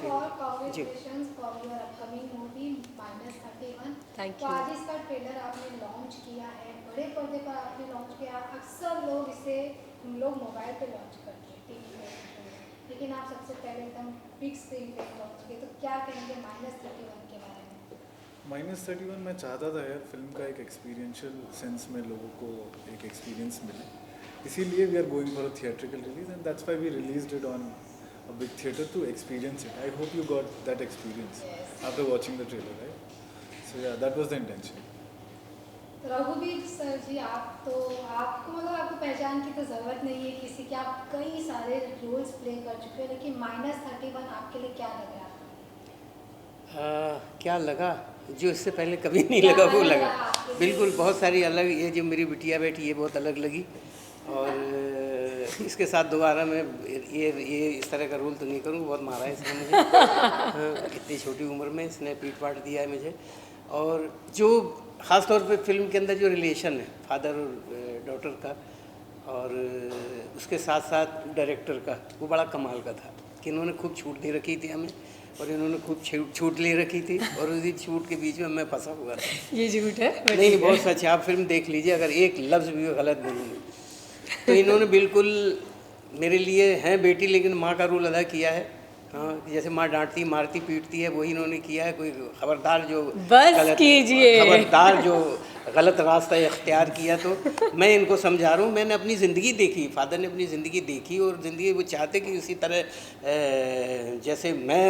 थी। ऑल जी, congratulations for your upcoming movie -31। Thank to you. आज इसका ट्रेलर आपने लॉन्च किया है, बड़े पर्दे पर आपने लॉन्च किया। अक्सर लोग इसे हम लोग मोबाइल पे लॉन्च करते हैं, टीवी पे, लेकिन आप सबसे पहले एकदम बिग स्क्रीन पे लॉन्च किए। तो क्या कहेंगे -31 के बारे में? -31 मैं चाहता था यार फिल्म का एक एक्सपीरियंशियल सेंस में लोगों को एक एक्सपीरियंस मिले, इसीलिए we are going for a theatrical release and that's why we released it on a big theatre to experience it. I hope you got that experience after watching the trailer, right? So yeah that was the intention. तो रघुवीर sir जी, आप तो आपको मतलब आपको पहचान की तो ज़रूरत नहीं है किसी की, आप कई सारे रोल्स प्ले कर चुके हैं, लेकिन -31 आपके लिए क्या लग रहा है? क्या लगा जो इससे पहले कभी नहीं क्या लगा वो अलग लगा। रहा आपके लिए? बिल्कुल, बहुत सारी अलग, ये जो मेरी बिटिया बैठी ये बहुत अलग लगी। और इसके साथ दोबारा मैं ये इस तरह का रोल तो नहीं करूँगा, बहुत मारा है इसने मुझे। हाँ, इतनी छोटी उम्र में इसने पीट पाट दिया है मुझे। और जो ख़ास तौर पे फिल्म के अंदर जो रिलेशन है फादर और डॉटर का, और उसके साथ साथ डायरेक्टर का, वो बड़ा कमाल का था कि इन्होंने खूब छूट दे रखी थी हमें और इन्होंने खूब छूट ले रखी थी, और उसी छूट के बीच में मैं फंसा हुआ था। ये झूठ है? नहीं नहीं, बहुत सच है, आप फिल्म देख लीजिए, अगर एक लफ्ज़ भी गलत बोलूँगी तो इन्होंने बिल्कुल मेरे लिए हैं बेटी लेकिन माँ का रोल अदा किया है। हाँ, जैसे माँ डांटती मारती पीटती है वही इन्होंने किया है। कोई खबरदार जो बस कीजिए। खबरदार जो गलत रास्ता इख्तियार किया, तो मैं इनको समझा रहा हूँ। मैंने अपनी ज़िंदगी देखी, फादर ने अपनी ज़िंदगी देखी, और ज़िंदगी वो चाहते कि उसी तरह जैसे मैं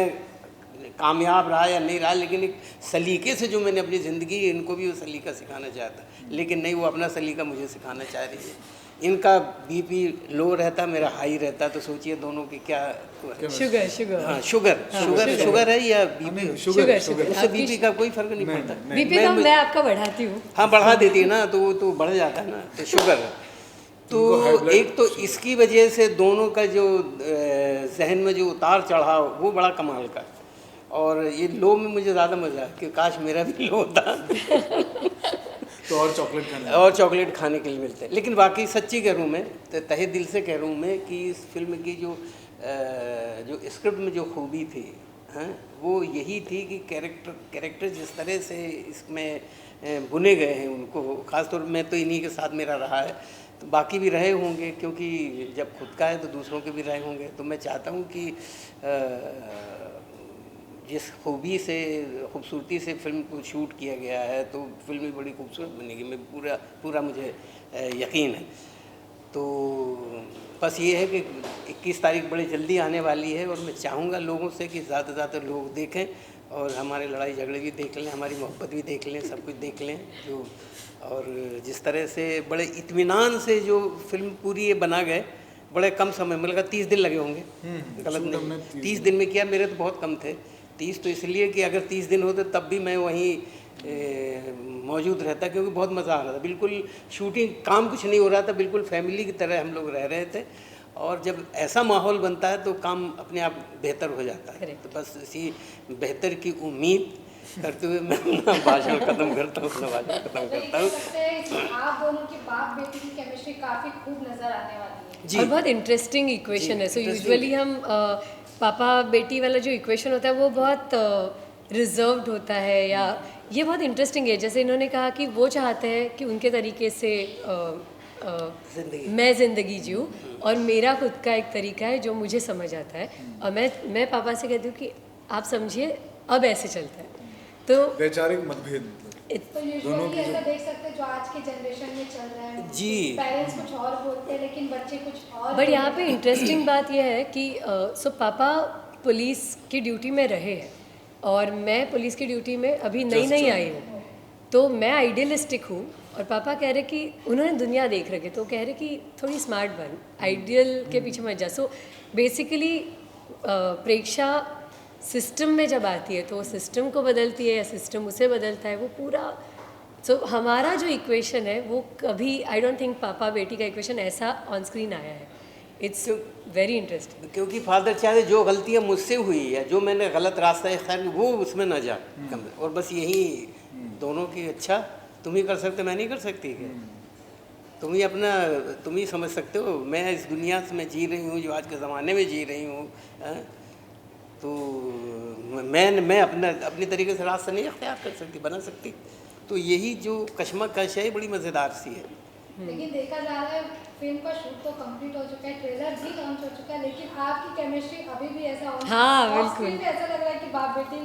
कामयाब रहा या नहीं रहा, लेकिन एक सलीके से जो मैंने अपनी ज़िंदगी, इनको भी वो सलीका सिखाना चाहता, लेकिन नहीं, वो अपना सलीका मुझे सिखाना चाह रही है। इनका बीपी लो रहता, मेरा हाई रहता, तो सोचिए दोनों की क्या शुगर शुगर हाँ, शुगर है या बीपी? शुगर उससे बीपी का कोई फर्क नहीं पड़ता। बीपी तो मैं आपका बढ़ाती हूँ। हाँ, बढ़ा देती है ना, तो वो तो बढ़ जाता है ना, तो शुगर है। तो एक तो इसकी वजह से दोनों का जो जहन में जो उतार चढ़ाव वो बड़ा कमाल का। और ये लो में मुझे ज़्यादा मज़ा है कि काश मेरा भी लो होता तो और चॉकलेट खाने के लिए मिलते हैं। लेकिन वाकई सच्ची कह रहा हूँ मैं, तो तहे दिल से कह रहा हूँ मैं कि इस फिल्म की जो स्क्रिप्ट में जो खूबी थी, हाँ, वो यही थी कि कैरेक्टर जिस तरह से इसमें बुने गए हैं उनको, ख़ासतौर पर मैं तो इन्हीं के साथ मेरा रहा है, तो बाकी भी रहे होंगे, क्योंकि जब खुद का है तो दूसरों के भी रहे होंगे। तो मैं चाहता हूँ कि जिस खूबी से, खूबसूरती से फिल्म को शूट किया गया है, तो फिल्म भी बड़ी खूबसूरत बनेगी, मैं पूरा मुझे यकीन है। तो बस ये है कि 21 तारीख बड़ी जल्दी आने वाली है, और मैं चाहूँगा लोगों से कि ज़्यादा से ज़्यादा लोग देखें और हमारे लड़ाई झगड़े भी देख लें, हमारी मोहब्बत भी देख लें, सब कुछ देख लें जो। और जिस तरह से बड़े इत्मीनान से जो फिल्म पूरी ये बना गए, बड़े कम समय में, लगा 30 दिन लगे होंगे, गलत नहीं, 30 दिन में किया। मेरे तो बहुत कम थे 30, तो इसलिए कि अगर 30 दिन होते तब भी मैं वहीं मौजूद रहता, क्योंकि बहुत मज़ा आ रहा था। बिल्कुल शूटिंग काम कुछ नहीं हो रहा था, बिल्कुल फैमिली की तरह हम लोग रह रहे थे, और जब ऐसा माहौल बनता है तो काम अपने आप बेहतर हो जाता है। तो बस इसी बेहतर की उम्मीद करते हुए मैं अपना भाषण खत्म करता हूँ। आप दोनों की बाप बेटी की केमिस्ट्री काफ़ी खूब नज़र आने वाली है जी। और बहुत इंटरेस्टिंग इक्वेशन है। सो यूजुअली हम पापा बेटी वाला जो इक्वेशन होता है वो बहुत रिजर्व्ड होता है, या ये बहुत इंटरेस्टिंग है। जैसे इन्होंने कहा कि वो चाहते हैं कि उनके तरीके से मैं ज़िंदगी जीऊँ, और मेरा खुद का एक तरीका है जो मुझे समझ आता है, और मैं पापा से कहती हूँ कि आप समझिए अब ऐसे चलता है। तो वैचारिक मतभेद, तो यूजुअली ऐसा देख सकते हैं जो आज के जनरेशन में चल रहा है जी। पेरेंट्स कुछ और बोलते हैं लेकिन बच्चे कुछ और। बट यहाँ पे इंटरेस्टिंग बात यह है कि सो पापा पुलिस की ड्यूटी में रहे हैं, और मैं पुलिस की ड्यूटी में अभी नई आई हूँ, तो मैं आइडियलिस्टिक हूँ, और पापा कह रहे कि उन्होंने दुनिया देख रखे, तो कह रहे कि थोड़ी स्मार्ट बन, आइडियल के पीछे मत जा। सो बेसिकली प्रेक्षा सिस्टम में जब आती है तो वो सिस्टम को बदलती है या सिस्टम उसे बदलता है, वो पूरा। सो हमारा जो इक्वेशन है वो कभी, आई डोंट थिंक पापा बेटी का इक्वेशन ऐसा ऑन स्क्रीन आया है। इट्स वेरी इंटरेस्टिंग, क्योंकि फादर चाहते जो गलतियाँ मुझसे हुई है, जो मैंने गलत रास्ता इख्तियार किया, वो उसमें ना जा, और बस यही दोनों की। अच्छा, तुम ही कर सकते, मैं नहीं कर सकती क्या? तुम ही समझ सकते हो। मैं इस दुनिया से मैं जी रही हूँ जो आज के ज़माने में जी रही हूँ, तो मैं अपनी तरीके से रास्ता नहीं अख्तियार कर सकती, बना सकती। तो यही जो कशमकश है बड़ी मज़ेदार सी है। लेकिन देखा जा रहा है फिल्म का शूट तो कंप्लीट हो चुका है, ट्रेलर भी लॉन्च हो चुका है, लेकिन आपकी केमिस्ट्री अभी भी ऐसा हाँ, ऑन बिल्कुल। स्क्रीन भी ऐसा लग रहा है कि बाप बेटी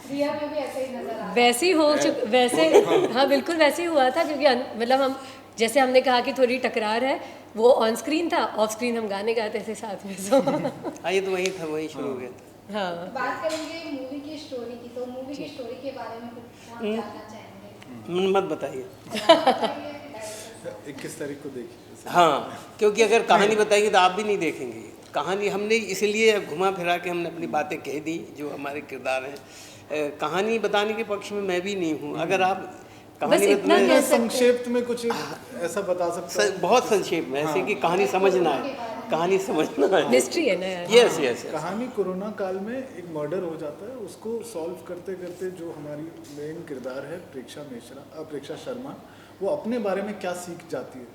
रियल में भी ऐसे ही नजर आ रहा है। वैसे ही हो वैसे हाँ बिल्कुल वैसे ही हुआ था, क्योंकि मतलब हम जैसे हमने कहा कि थोड़ी टकरार है, वो ऑन स्क्रीन था, ऑफ स्क्रीन हम गाने गाते थे साथ में। सो हाँ, ये तो वही था, वही शुरू हो गया था। हाँ, बात करेंगे मूवी की स्टोरी की, तो मूवी की स्टोरी के बारे में कुछ हम जानना चाहेंगे। मत बताइए। 21 तारीख को देखिए। हाँ, क्योंकि अगर कहानी बताएंगे तो आप भी नहीं देखेंगे। कहानी हमने इसलिए घुमा फिरा के हमने अपनी बातें कह दी जो हमारे किरदार हैं। कहानी बताने के पक्ष में मैं भी नहीं हूँ। अगर आप कहानी बस इतना में कह सकते हैं। संक्षेप में कुछ ऐसा बता सकते हैं? बहुत संक्षेप में, ऐसे कि कहानी समझना है, कहानी समझना है। मिस्ट्री है ना यार। Yes yes. कहानी कोरोना काल में एक मर्डर हो जाता है, उसको सॉल्व करते करते जो हमारी मेन किरदार है प्रेक्षा शर्मा, वो अपने बारे में क्या सीख जाती है,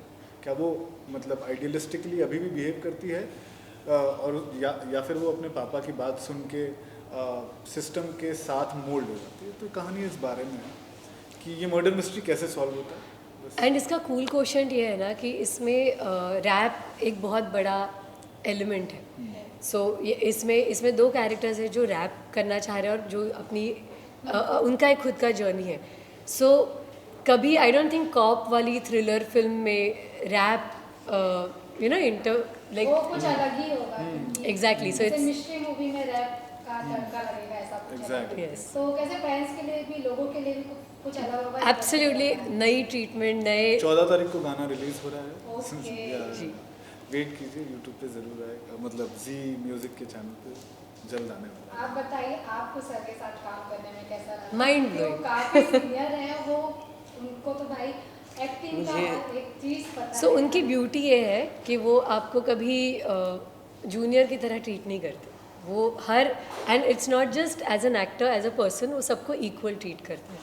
क्या वो मतलब आइडियलिस्टिकली अभी भी बिहेव करती है और या फिर वो अपने पापा की बात सुन के सिस्टम के साथ मोल्ड हो जाती है। तो कहानी इस बारे में है कि ये मर्डर मिस्ट्री कैसे सॉल्व होता है। एंड इसका कूल क्वेश्चन ये है ना कि इसमें रैप एक बहुत बड़ा एलिमेंट है। सो ये इसमें दो कैरेक्टर्स हैं जो रैप करना चाह रहे हैं और जो अपनी उनका एक खुद का जर्नी है। सो कभी आई डोंट थिंक कॉप वाली थ्रिलर फिल्म में रैप यू नो वो कुछ अलग ही होगा। एग्जैक्टली। सो जैसे इट्स मिस्ट्री मूवी में रैप का तड़का लगेगा, ऐसा कुछ है। Exactly. यस तो कैसे फैंस के लिए भी, लोगों के लिए भी कुछ अलग होगा। एब्सोल्युटली नई ट्रीटमेंट, नए 14 तारीख को गाना रिलीज हो रहा है। ओके। जी। वेट कीजिए, यूट्यूब पे जरूर आएगा, मतलब जी म्यूजिक के चैनल पे जल्द आने वाला है। आप बताइए आपको सर के साथ काम करने में कैसा लगा? Mind क्योंकि blowing. वो काफी सीनियर है, वो उनको तो भाई एक्टिंग का मुझे- हर एक चीज पता सो है। उनकी ब्यूटी ये है कि वो आपको कभी जूनियर की तरह ट्रीट नहीं करते। वो हर and it's not just as an actor, as a person, वो सबको इक्वल ट्रीट करते हैं।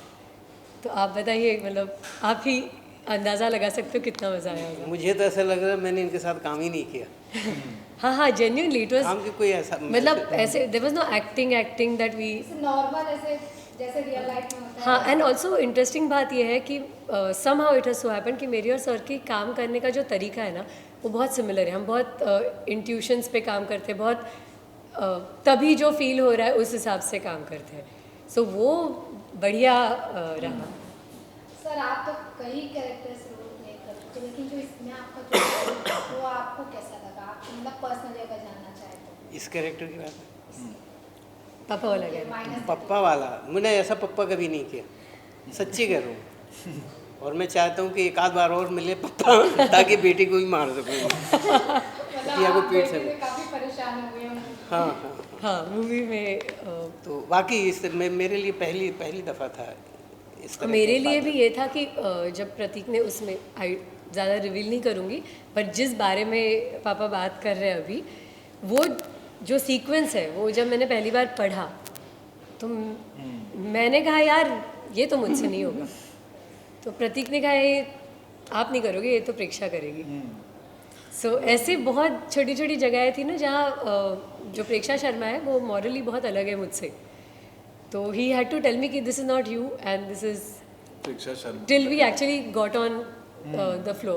तो आप बताइए, मतलब आप ही अंदाज़ा लगा सकते हो कितना मज़ा आया होगा। मुझे तो ऐसा लग रहा है मैंने इनके साथ काम ही नहीं किया। हाँ हाँ, जेन्युइनली इट वाज, काम की कोई ऐसा मतलब ऐसे there was no acting that we. Normal ऐसे जैसे रियल लाइफ में होता है। हाँ, एंड ऑल्सो इंटरेस्टिंग बात यह है कि somehow it has so happen कि मेरी और सर की काम करने का जो तरीका है ना, वो बहुत सिमिलर है। हम बहुत इंट्यूशंस पे काम करते हैं, बहुत तभी जो फील हो रहा है उस हिसाब से काम करते हैं। सो वो बढ़िया रहा। सर आप तो कई कैरेक्टर्स रोल प्ले कर चुके, लेकिन जो इसमें आपका जो role है, वो आपको कैसा लगा? आपको मतलब पर्सनली अगर जानना चाहे तो। इस कैरेक्टर की बात पापा वाला कह रहे हैं। माइनस पप्पा वाला, मैंने ऐसा पप्पा कभी नहीं किया, सच्ची कह रहा हूँ। और मैं चाहता हूँ कि एक आध बार और मिले पप्पा, ताकि बेटी को भी मार सकूँ। मतलब को आप पीठ से बेटे से काफी परेशान हो गए होंगे। हाँ हाँ। हाँ, मूवी में तो वाकई इस मेरे लिए पहली दफ़ा था इस तरह मेरे का लिए पात्र। भी ये था कि जब प्रतीक ने उसमें ज़्यादा रिवील नहीं करूँगी, पर जिस बारे में पापा बात कर रहे हैं अभी, वो जो सीक्वेंस है, वो जब मैंने पहली बार पढ़ा तो मैंने कहा यार ये तो मुझसे नहीं होगा। तो प्रतीक ने कहा ये आप नहीं करोगे, ये तो प्रेक्षा करेगी। सो ऐसे बहुत छोटी छोटी जगहें थी ना जहाँ जो प्रेक्षा शर्मा है वो मॉरली बहुत अलग है मुझसे। तो he had to tell me कि this is not you and this is Preksha Sharma till we actually got on the flow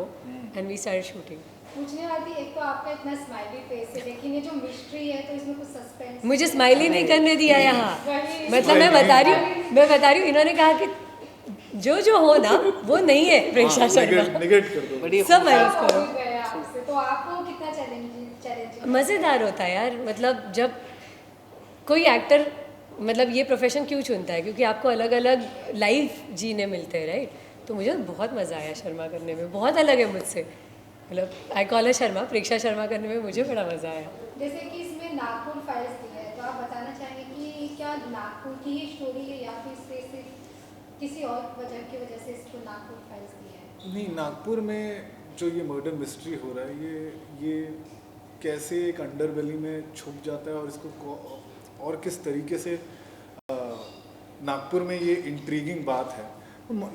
and we started shooting. पूछने वाली थी, एक तो आपका इतना स्माइली फेस है, लेकिन ये जो मिस्ट्री है तो इसमें कुछ सस्पेंस। मुझे स्माइल ही नहीं करने दिया यहाँ। वही- मतलब मैं बता रही हूँ इन्होंने कहा कि जो हो ना वो नहीं है प्रेक्षा शर्मा। निगेट कर दो। बड़ी सब मैनेज सब करो। हो गए आपसे, तो आपको कितना चैलेंजिंग मज़ेदार होता है यार। मतलब जब कोई एक्टर मतलब ये प्रोफेशन क्यों चुनता है, क्योंकि आपको अलग अलग लाइफ जीने मिलते हैं, राइट। तो मुझे बहुत मज़ा आया शर्मा करने में, बहुत अलग है मुझसे। मतलब आई कॉल है शर्मा, प्रेक्षा शर्मा करने में मुझे बड़ा मज़ा आया। जैसे कि इसमें नागपुर फाइल्स दी है, तो आप बताना चाहेंगे कि क्या नागपुर की ही स्टोरी है या फिर सिर्फ किसी और की वजह से इसको नागपुर फाइल्स दी है? नहीं, नागपुर में जो ये मर्डर मिस्ट्री हो रहा है, ये कैसे एक अंडरबेली में छुप जाता है और इसको और किस तरीके से नागपुर में ये इंट्रीगिंग बात है।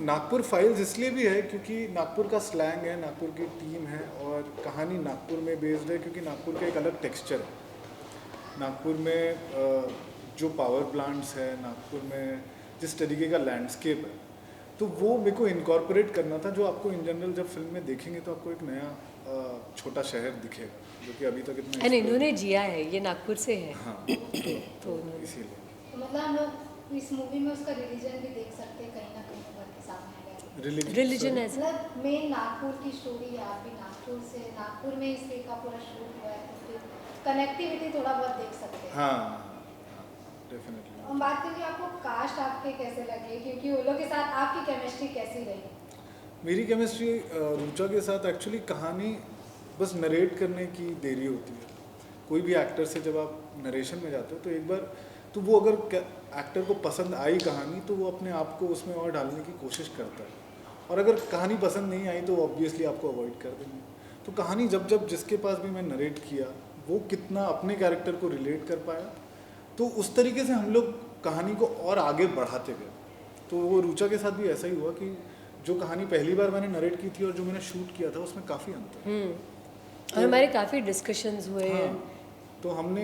नागपुर फाइल्स इसलिए भी है क्योंकि नागपुर का स्लैंग है, नागपुर की टीम है और कहानी नागपुर में बेस्ड है, क्योंकि नागपुर का एक अलग टेक्सचर है। नागपुर में जो पावर प्लांट्स है नागपुर में, जिस तरीके का लैंडस्केप है, तो वो मेरे को इनकॉर्पोरेट करना था, जो आपको इन जनरल जब फिल्म में देखेंगे तो आपको एक नया छोटा शहर दिखेगा, जो कि अभी तक इतना एंड इन्होंने जिया है, ये नागपुर से है। हाँ तो इसीलिए तो मतलब हम लोग इस मूवी में उसका रिलीजन भी देख सकते हैं, कहीं ना कहीं उभर के सामने आएगा। रिलीजन एज मतलब मेन नागपुर की स्टोरी है, आप भी नागपुर से, नागपुर में इस फिल्म का पूरा शूट हुआ है, तो फिर कनेक्टिविटी थोड़ा बहुत देख सकते हैं। हाँ डेफिनेटली। हम बात करेंगे आपको कास्ट आपके कैसे लगे, क्योंकि वो लोग के साथ आपकी केमिस्ट्री कैसी रही? मेरी केमिस्ट्री रुचा के साथ एक्चुअली कहानी बस नरेट करने की देरी होती है। कोई भी एक्टर से जब आप नरेशन में जाते हो तो एक बार तो वो अगर एक्टर को पसंद आई कहानी तो वो अपने आप को उसमें और डालने की कोशिश करता है, और अगर कहानी पसंद नहीं आई तो ऑब्वियसली आपको अवॉइड कर देंगे। तो कहानी जब जब जिसके पास भी मैं नरेट किया वो कितना अपने कैरेक्टर को रिलेट कर पाया, तो उस तरीके से हम लोग कहानी को और आगे बढ़ाते गए। तो वो रुचा के साथ भी ऐसा ही हुआ कि जो कहानी पहली बार मैंने नरेट की थी और जो मैंने शूट किया था उसमें काफ़ी अंतर है। और हमारे काफ़ी डिस्कशंस हुए हैं। हाँ, तो हमने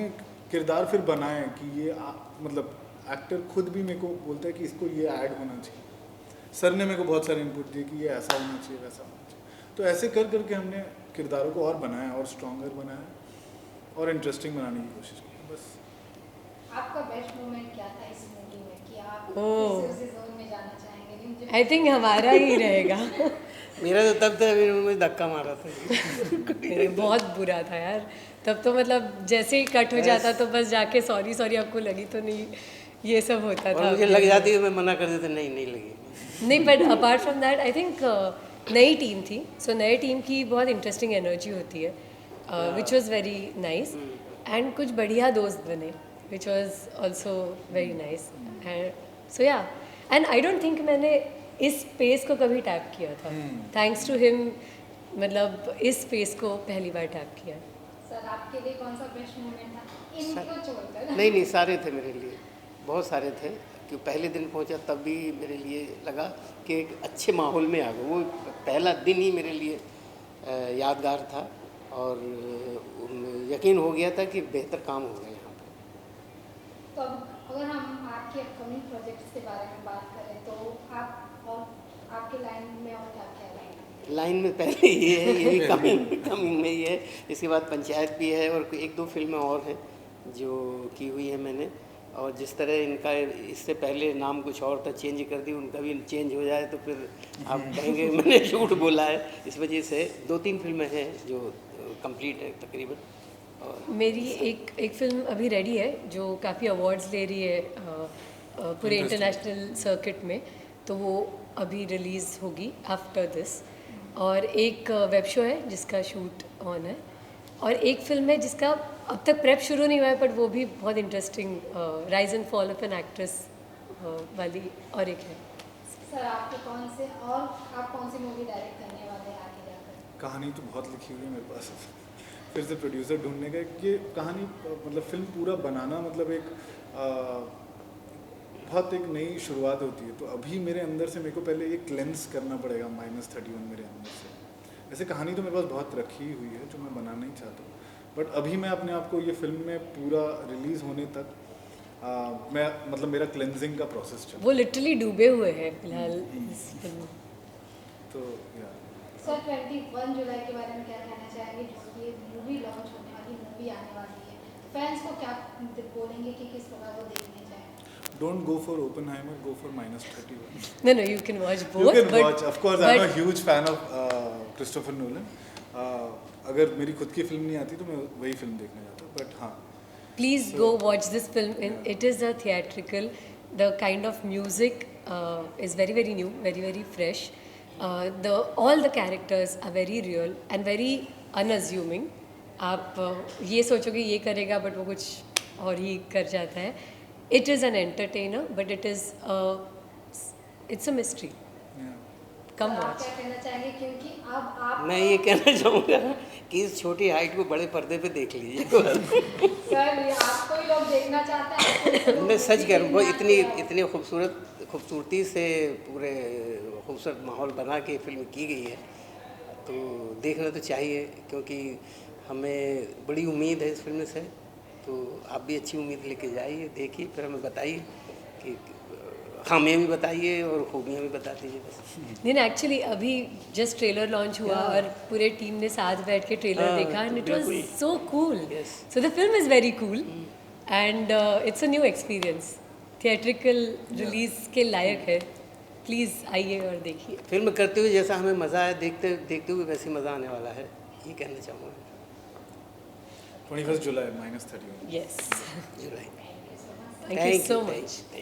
किरदार फिर बनाए कि ये मतलब एक्टर खुद भी मेरे को बोलता है कि इसको ये ऐड होना चाहिए। सर ने मेरे को बहुत सारे इनपुट दिए कि ये ऐसा होना चाहिए, वैसा होना चाहिए। तो ऐसे कर करके हमने किरदारों को और बनाया और स्ट्रॉन्गर बनाया और इंटरेस्टिंग बनाने की कोशिश की। बस आपका बेस्ट मोमेंट क्या था इस मूवी में कि आप ओह। उसी जोन में जाना चाहेंगे? नहीं, मुझे आई थिंक हमारा ही रहेगा। मेरा तो तब था अभी मुझे धक्का मारा था। अरे बहुत बुरा था यार, तब तो मतलब जैसे ही कट हो जाता तो बस जाके सॉरी सॉरी आपको लगी तो नहीं, ये सब होता और था। मुझे लग जाती है, मैं मना कर देता, नहीं नहीं लगी। नहीं, but apart from that I think नई टीम थी, सो नई टीम की बहुत इंटरेस्टिंग एनर्जी होती है, which was very nice. And कुछ बढ़िया दोस्त बने, which was also very nice. So yeah, and I don't think मैंने इस स्पेस को कभी टैप किया था। थैंक्स टू हिम, मतलब इस स्पेस को पहली बार टैप किया। सर आपके लिए कौन सा बेस्ट मोमेंट था इनको छोड़कर? नहीं नहीं, सारे थे मेरे लिए, बहुत सारे थे। कि पहले दिन पहुंचा तब भी मेरे लिए लगा कि एक अच्छे माहौल में आ गए। वो पहला दिन ही मेरे लिए यादगार था, और यकीन हो गया था कि बेहतर काम हो गया यहाँ पर। तो अब अगर हम आपके अपकमिंग प्रोजेक्ट्स के बारे में बात करें तो आप और आपके लाइन में और क्या क्या लाइन? लाइन में पहले ये है, ये भी कमिंग में ये है, इसके बाद पंचायत भी है, और एक दो फिल्में और हैं जो की हुई है मैंने। और जिस तरह इनका इससे पहले नाम कुछ और था, चेंज कर दी, उनका भी चेंज हो जाए तो फिर आप कहेंगे मैंने झूठ बोला है। इस वजह से 2-3 फिल्में हैं जो कंप्लीट है तकरीबन। और मेरी एक फिल्म अभी रेडी है जो काफ़ी अवार्ड्स ले रही है पूरे इंटरनेशनल सर्किट में, तो वो अभी रिलीज़ होगी आफ्टर दिस। और एक वेब शो है जिसका शूट ऑन है, और एक फिल्म है जिसका अब तक प्रेप शुरू नहीं हुआ है, बट वो भी बहुत interesting, rise and fall of an actress वाली और एक है। सर आपके कौन से और आप कौन सी मूवी डायरेक्ट करने वाले हैं आगे जाकर? कहानी तो बहुत लिखी हुई है मेरे पास। फिर से प्रोड्यूसर ढूंढने का ये कहानी, मतलब फिल्म पूरा बनाना मतलब एक बहुत एक नई शुरुआत होती है। तो अभी मेरे अंदर से मेरे को पहले ये क्लेंस करना पड़ेगा -31 मेरे अंदर से। ऐसे कहानी तो मेरे पास बहुत रखी हुई है जो मैं बनाना ही चाहता हूँ, बट अभी मैं अपने आप को ये फिल्म में पूरा रिलीज़ होने तक मैं मतलब मेरा क्लेंजिंग का प्रोसेस चल। वो लिटरली डूबे हुए हैं फिलहाल इस फिल्म में। तो यार सर 21 जुलाई के बारे में क्या कहना चाहेंगे, जिसकी ये मूवी लॉन्च होने वाली, मूवी आने वाली है, फैंस को क्या बोलेंगे कि किस प्रकार वो देखने जाएं? don't go for Oppenheimer, go for -31. No, you can watch both. You can but, watch. Of course, I'm a huge fan of Christopher Nolan. अगर मेरी खुद की फिल्म नहीं आती तो मैं वही फिल्म देखने जाता, बट हाँ, please go watch this film. It is a theatrical. The kind of music is very very new, very very fresh. All the characters are very real and very unassuming. आप ये सोचोगे ये करेगा but वो कुछ और ही कर जाता है. It is an entertainer, but it's a mystery. yeah. Come sir, आप watch. क्या कहना चाहेंगे, क्योंकि अब आप मैं ये कहना चाहूँगा कि इस छोटी हाइट को बड़े पर्दे पे देख लीजिए। सर ये आपको ही लोग देखना चाहते हैं। मैं सच कह रहा हूँ, वो इतनी खूबसूरती से पूरे खूबसूरत माहौल बना के फिल्म की गई है, तो देखना तो चाहिए, क्योंकि हमें बड़ी उम्मीद है इस फिल्म से। तो आप भी अच्छी उम्मीद लेके जाइए, देखिए, फिर हमें बताइए कि खामियाँ भी बताइए और खूबियाँ भी बता दीजिए बस। नहीं एक्चुअली अभी जस्ट ट्रेलर लॉन्च हुआ और पूरे टीम ने साथ बैठ के ट्रेलर हाँ, देखा एंड तो इट वाज बिल्कुल। So cool. Yes. So the film is very cool and it's a new experience, theatrical release के लायक है। प्लीज़ आइए और देखिए। फिल्म करते हुए जैसा हमें मज़ा आया, देखते देखते हुए वैसे मज़ा आने वाला है, ये कहना चाहूँगा। 21 जुलाई -31। Yes, July. Thank you so thank much. you.